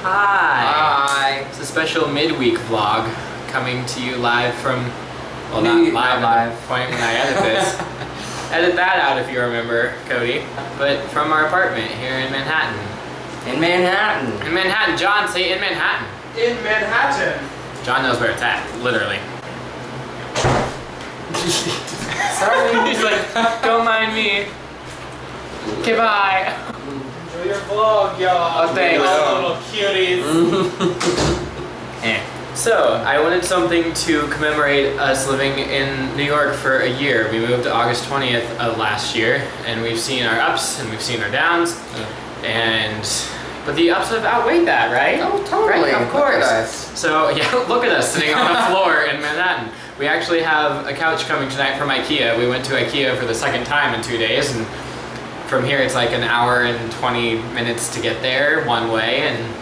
Hi. Hi. It's a special midweek vlog coming to you live from, well, not live at the point when I edit this. Edit that out if you remember, Cody. But from our apartment here in Manhattan. In Manhattan. In Manhattan. John, say in Manhattan. In Manhattan. John knows where it's at, literally. Sorry. He's like, don't mind me. Okay, bye. Enjoy your vlog, y'all. Oh, thanks. Little cuties. So, I wanted something to commemorate us living in New York for a year. We moved August 20th of last year, and we've seen our ups and we've seen our downs. But the ups have outweighed that, right? Oh, totally. Right? Of course. Look at us. So, yeah, look at us sitting on the floor in Manhattan. We actually have a couch coming tonight from IKEA. We went to IKEA for the second time in 2 days, and from here it's like an hour and 20 minutes to get there one way, and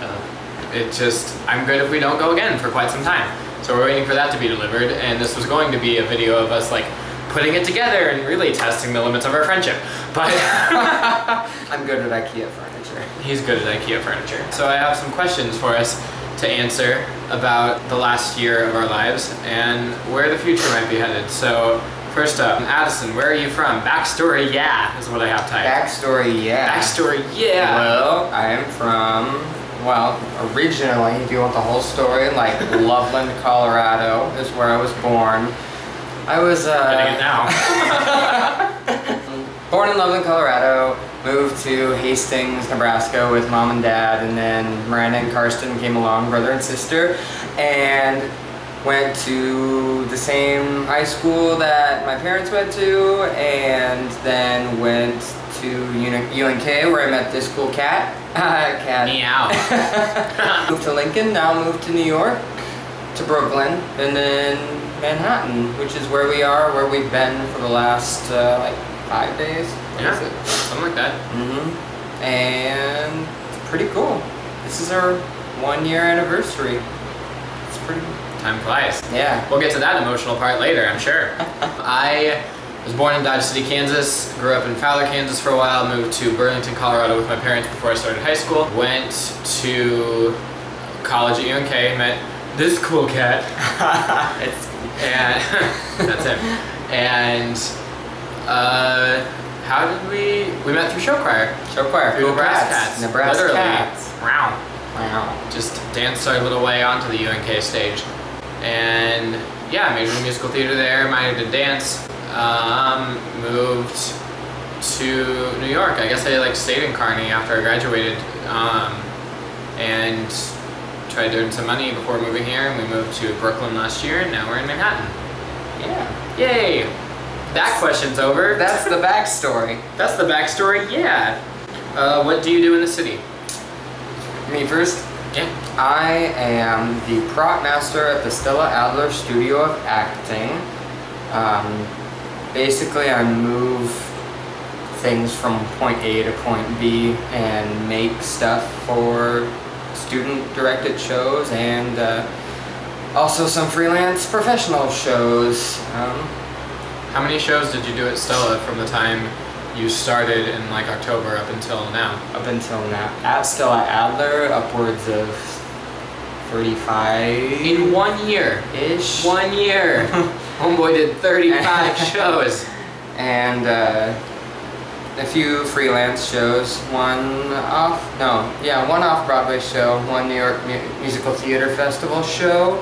I'm good if we don't go again for quite some time. So we're waiting for that to be delivered, and this was going to be a video of us like putting it together and really testing the limits of our friendship. But I'm good at IKEA furniture. He's good at IKEA furniture. So I have some questions for us to answer about the last year of our lives and where the future might be headed. So first up, Addison, where are you from? Backstory, yeah, is what I have typed. Backstory, yeah. Backstory, yeah. Well, I am from, well, originally, if you want the whole story, like Loveland, Colorado is where I was born. I was, Getting it now. born in Loveland, Colorado, moved to Hastings, Nebraska with mom and dad, and then Miranda and Karsten came along, brother and sister, and went to the same high school that my parents went to, and then went to UNK where I met this cool cat. Meow. Moved to Lincoln, now moved to New York, to Brooklyn, and then Manhattan, which is where we are, where we've been for the last like 5 days. Yeah, something like that. And it's pretty cool. This is our 1 year anniversary. It's pretty. Time flies. Yeah. We'll get to that emotional part later, I'm sure. I was born in Dodge City, Kansas, grew up in Fowler, Kansas for a while, moved to Burlington, Colorado with my parents before I started high school. Went to college at UNK, met this cool cat. And that's him. And how did we met through show choir. Show choir. Through Nebraska Cats. Nebraska Literally. Cats. Wow. Wow. Just danced our little way onto the UNK stage. And yeah, majored in musical theater there, minored in dance. Moved to New York. I guess I like stayed in Kearney after I graduated, and tried to earn some money before moving here. And we moved to Brooklyn last year, and now we're in Manhattan. Yeah. Yay! That question's over. That's the backstory. That's the backstory, yeah. What do you do in the city? Me first? Yeah. I am the prop master at the Stella Adler Studio of Acting. Basically, I move things from point A to point B and make stuff for student-directed shows and also some freelance professional shows. How many shows did you do at Stella from the time you started in like October up until now? Up until now. At Stella Adler, upwards of 35... In 1 year. Ish. 1 year. Homeboy did 35 shows. And a few freelance shows. One off-Broadway show, one New York Musical Theater Festival show,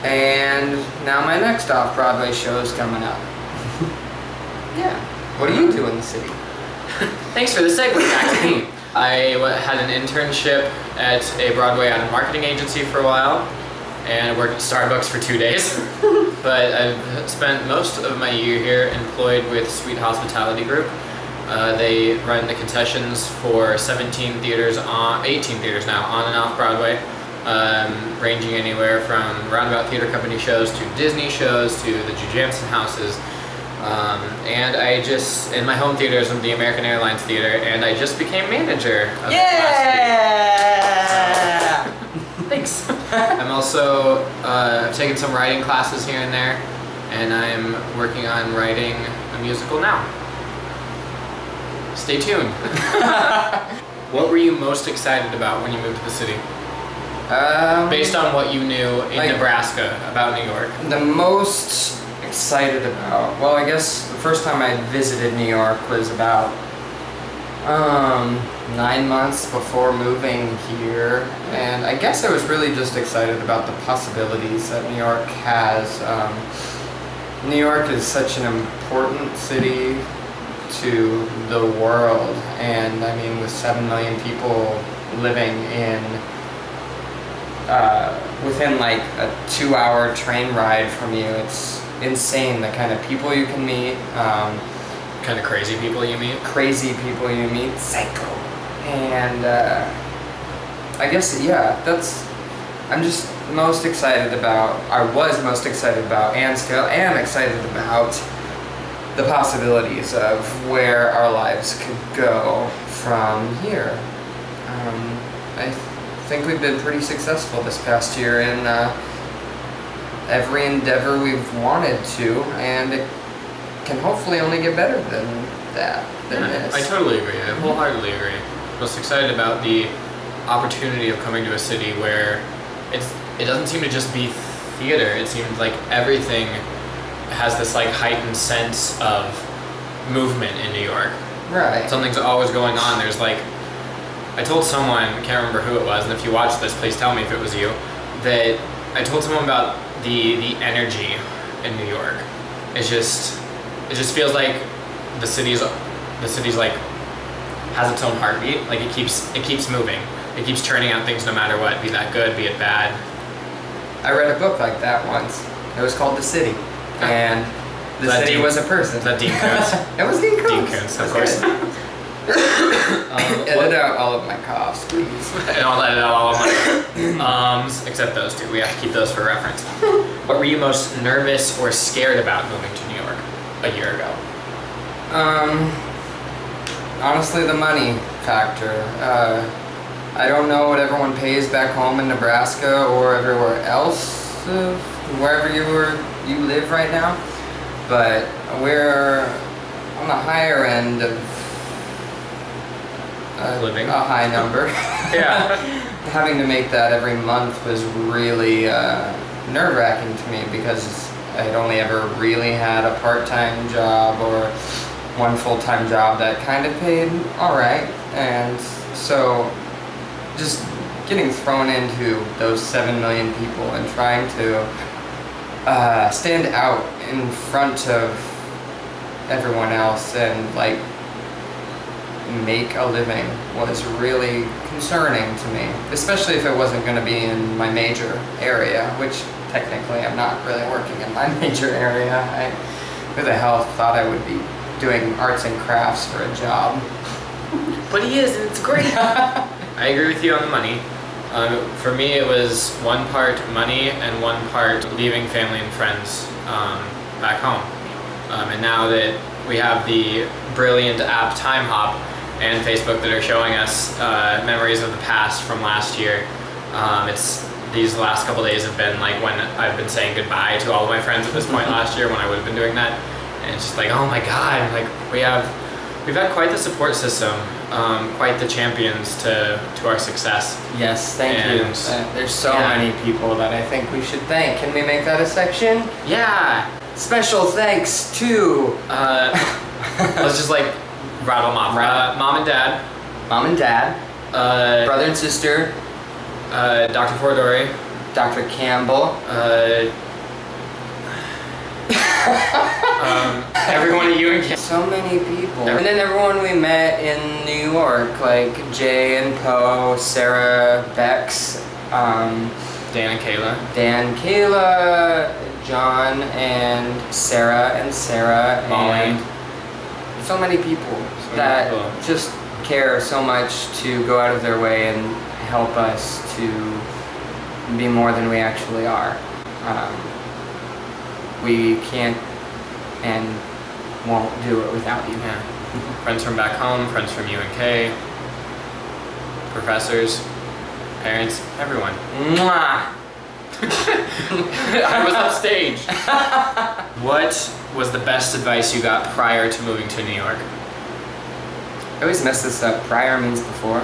and now my next off-Broadway show is coming up. Yeah. What do you do in the city? Thanks for the segue back to me. I had an internship at a Broadway ad and marketing agency for a while, and worked at Starbucks for 2 days. But I've spent most of my year here employed with Sweet Hospitality Group. They run the concessions for 18 theaters now, on and off Broadway, ranging anywhere from Roundabout Theater Company shows to Disney shows to the Jansen houses. And I just, in my home theater is the American Airlines Theater, and I just became manager of it last week. Thanks. I'm also taking some writing classes here and there, and I'm working on writing a musical now. Stay tuned. What were you most excited about when you moved to the city? Based on what you knew in Nebraska about New York. The most excited about, well, I guess the first time I visited New York was about 9 months before moving here, and I guess I was really just excited about the possibilities that New York has. New York is such an important city to the world, and I mean, with 7 million people living in within like a 2-hour train ride from you, it's insane the kind of people you can meet. Kind of crazy people you meet? Crazy people you meet, psycho. And I guess, yeah, I'm just most excited about, I was most excited about, and still am excited about the possibilities of where our lives could go from here. I think we've been pretty successful this past year in every endeavor we've wanted to, and it can hopefully only get better than this. I totally agree. I wholeheartedly agree. Most excited about the opportunity of coming to a city where it doesn't seem to just be theater. It seems like everything has this like heightened sense of movement in New York. Right. Something's always going on. There's like, I told someone, I can't remember who it was, and if you watch this, please tell me if it was you, that I told someone about the energy in New York. It just feels like the city's like has its own heartbeat. Like it keeps moving. It keeps churning out things no matter what, be that good, be it bad. I read a book like that once. It was called The City, and the city was a person. Is that Dean Koontz? It was Dean Koontz. Dean Koontz, of course. Edit out all of my coughs, please. And I'll edit out all of my except those two. We have to keep those for reference. What were you most nervous or scared about moving to New York a year ago? Honestly, the money factor. I don't know what everyone pays back home in Nebraska or everywhere else, wherever you live right now, but we're on the higher end of living. A high number. Yeah. Having to make that every month was really nerve-wracking to me because I'd only ever really had a part-time job or one full-time job that kind of paid alright, and so just getting thrown into those 7 million people and trying to stand out in front of everyone else and like make a living was really concerning to me, especially if it wasn't going to be in my major area, which technically I'm not really working in my major area. I who the hell thought I would be doing arts and crafts for a job? But he is, and it's great. I agree with you on the money. For me, it was one part money and one part leaving family and friends back home. And now that we have the brilliant app Time Hop and Facebook that are showing us memories of the past from last year, these last couple days have been like when I've been saying goodbye to all of my friends at this point last year when I would have been doing that. And it's just like, oh my God, like we've had quite the support system, quite the champions to our success. Yes, thank you. There's so many people that I think we should thank. Can we make that a section? Yeah. Special thanks to... let's just like rattle them off. Mom and Dad. Mom and Dad. Brother and sister. Dr. Fordori. Dr. Campbell. Everyone at UNK. So many people. And then everyone we met in New York, like Jay and Poe, Sarah, Bex, Dan and Kayla. Dan, Kayla, John, and Sarah, Molly. and so many people that just care so much to go out of their way and help us to be more than we actually are. We can't and won't do it without you. Yeah. Friends from back home, friends from UNK, professors, parents, everyone. Mwah! I was on stage. What was the best advice you got prior to moving to New York? always mess this up. Prior means before.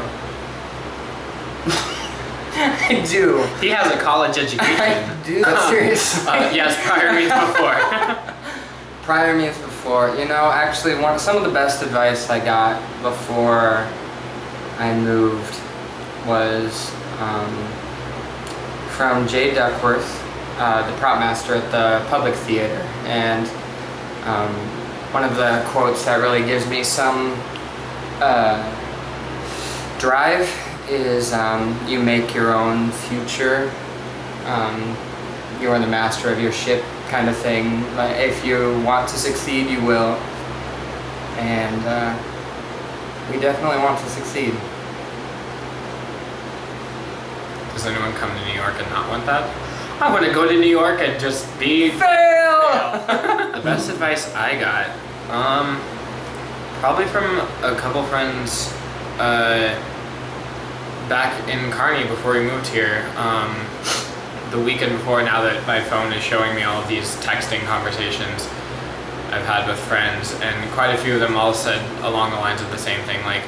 I do. He has a college education. I do. That's serious. Yes, prior means before. Prior means before. You know, actually, some of the best advice I got before I moved was from Jay Duckworth, the prop master at the Public Theater, and one of the quotes that really gives me some drive is you make your own future, you are the master of your ship kind of thing. Like, if you want to succeed, you will, and we definitely want to succeed. Does anyone come to New York and not want that? I want to go to New York and just be Fail! The best advice I got, probably from a couple friends back in Kearney before we moved here. The weekend before, now that my phone is showing me all of these texting conversations I've had with friends, and quite a few of them all said along the lines of the same thing, like,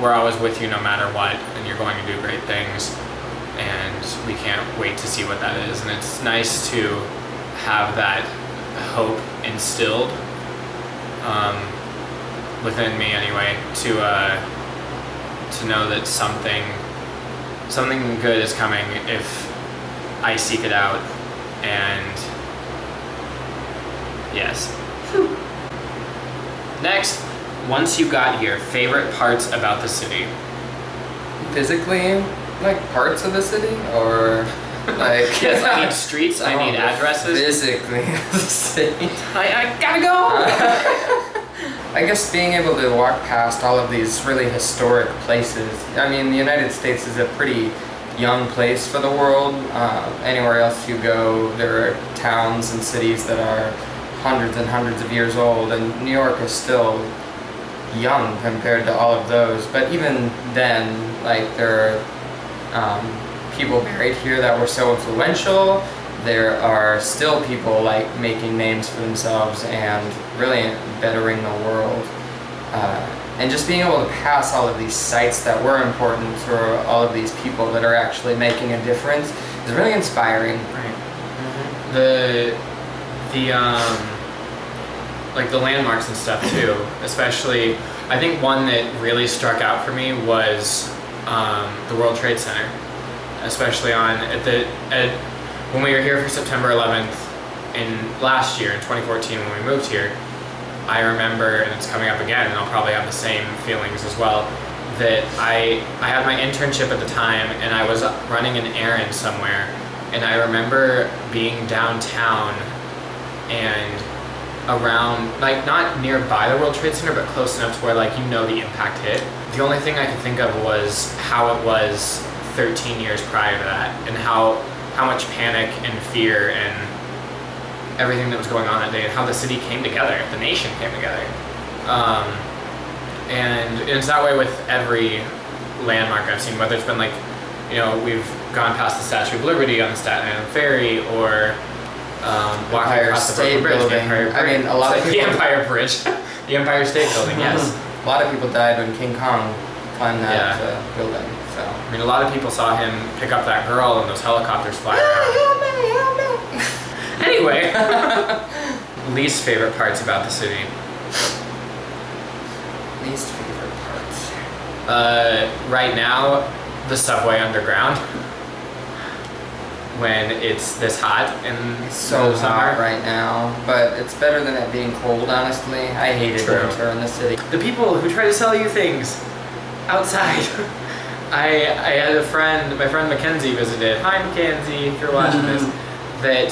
we're always with you no matter what, and you're going to do great things, and we can't wait to see what that is. And it's nice to have that hope instilled within me anyway, to know that something good is coming if I seek it out. And yes. Next, once you got here, favorite parts about the city? Physically, like parts of the city, or like Yes, I need streets, I need addresses. Physically, the city. I gotta go! I guess being able to walk past all of these really historic places. I mean, the United States is a pretty young place for the world. Anywhere else you go, there are towns and cities that are hundreds and hundreds of years old, and New York is still young compared to all of those. But even then, like, there are people buried here that were so influential. There are still people like making names for themselves and really bettering the world. And just being able to pass all of these sites that were important for all of these people that are actually making a difference is really inspiring. Right. Like the landmarks and stuff too, especially, I think one that really struck out for me was the World Trade Center, especially when we were here for September 11th last year in 2014 when we moved here. I remember, and it's coming up again, and I'll probably have the same feelings as well, that I had my internship at the time, and I was running an errand somewhere, and I remember being downtown and around, like, not nearby the World Trade Center, but close enough to where, like, you know the impact hit. The only thing I could think of was how it was 13 years prior to that, and how much panic and fear and everything that was going on that day, and how the city came together, the nation came together. And it's that way with every landmark I've seen, whether it's been like, you know, we've gone past the Statue of Liberty on the Staten Island Ferry, or walking across the Brooklyn Bridge, the Empire Bridge. I mean, a lot of people... The Empire Bridge. The Empire State Building, yes. A lot of people died when King Kong climbed that building. So I mean, a lot of people saw him pick up that girl and those helicopters fly around. Anyway, least favorite parts about the city? Least favorite parts? Right now, the subway underground. When it's this hot and It's so hot right now, but it's better than it being cold, honestly. I hated winter in the city. The people who try to sell you things outside. I had a friend, my friend Mackenzie visited. Hi Mackenzie, if you're watching this. That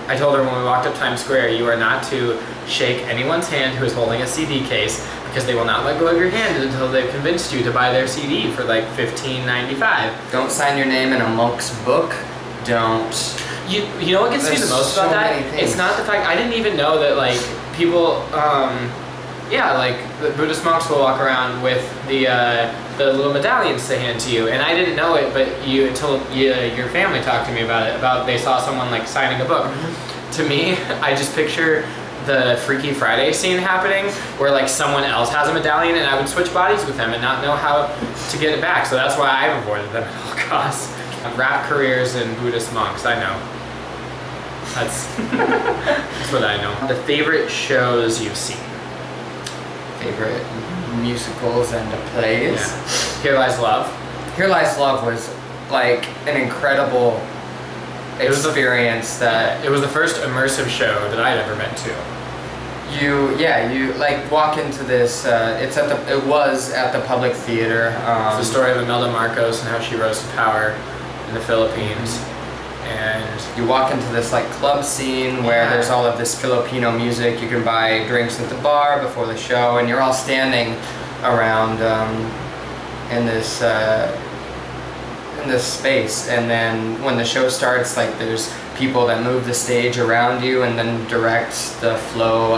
I told her when we walked up Times Square, you are not to shake anyone's hand who is holding a CD case, because they will not let go of your hand until they've convinced you to buy their CD for like $15.95. Don't sign your name in a monk's book. Don't. You know what gets me the most about that? It's not the fact, I didn't even know that, like, people, like the Buddhist monks will walk around with the little medallions to hand to you, and I didn't know it, but until your family talked to me about it, about they saw someone like signing a book. To me, I just picture the Freaky Friday scene happening where like someone else has a medallion and I would switch bodies with them and not know how to get it back. So that's why I've avoided them at all costs. Rap careers and Buddhist monks, I know. That's, that's what I know. The favorite shows you've seen? Favorite musicals and plays? Yeah. Here Lies Love. Here Lies Love was like an incredible experience that it was the first immersive show that I'd ever been to. you like walk into this. It was at the Public Theater. It's the story of Imelda Marcos and how she rose to power in the Philippines. And you walk into this like club scene where there's all of this Filipino music. You can buy drinks at the bar before the show, and you're all standing around in this space. And then when the show starts, like there's people that move the stage around you and then direct the flow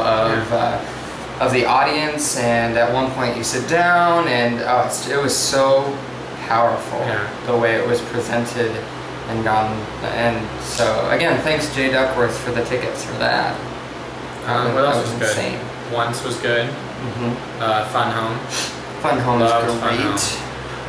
of the audience. And at one point you sit down, and it was so powerful the way it was presented and gone. And so again, thanks Jay Duckworth for the tickets for that. What else was good? Insane. Once was good. Fun Home. Fun Home is Loved great. Fun Home.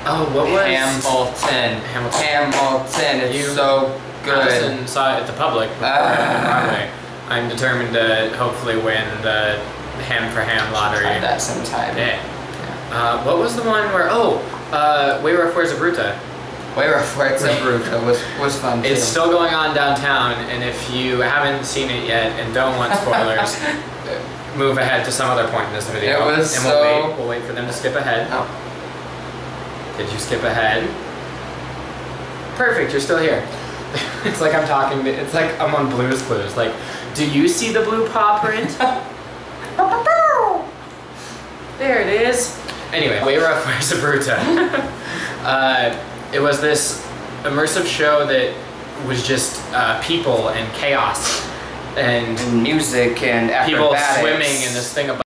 Oh, what was Hamilton? Hamilton. It's so good. Addison saw it at the Public Broadway. I'm determined to hopefully win the Ham for Ham lottery. Try that sometime. Yeah. What was the one where? Wayward Fuerza Bruta. Wayward Fuerza Bruta was fun too. It's still going on downtown, and if you haven't seen it yet and don't want spoilers, move ahead to some other point in this video. It was and we'll wait for them to skip ahead. Oh. Did you skip ahead? Perfect, you're still here. It's like it's like I'm on Blue's Clues. Like, do you see the blue paw print? There it is. Anyway, Wayward Fuerza Bruta. It was this immersive show that was just people and chaos and music and people acrobatics. swimming in this thing above.